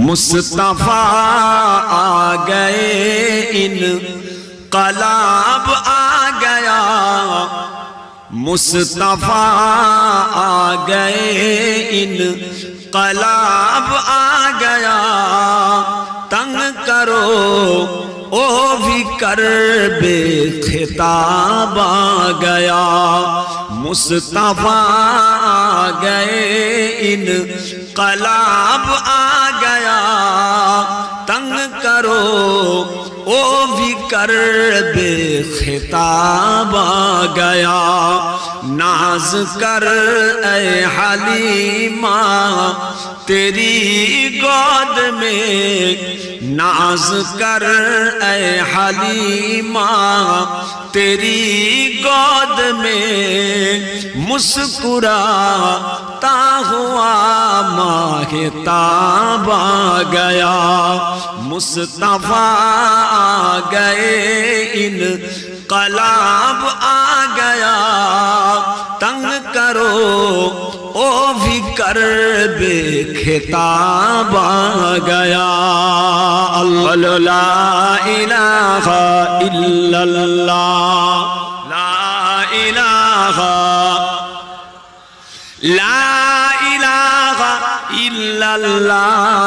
مصطفیٰ آ گئے انقلاب آ گیا، مصطفیٰ آ گئے انقلاب آ گیا، تنگ کرو او بھی کر بے خطاب آ گیا، مصطفیٰ آ گئے انقلاب آ گیا، تنگ کرو او بھی کر بے خطاب آ گیا، ناز کر اے حلیمہ تیری گود میں، ناز کر اے حلیمہ تیری گود میں، مسکراتا ہوا ماہ تاب آ گیا، مصطفیٰ آ گئے انقلاب آ گیا، تنگ کرو او بھی کر بے خطاب آ گیا، اللہ لا الہ الا اللہ، لا الہ الا اللہ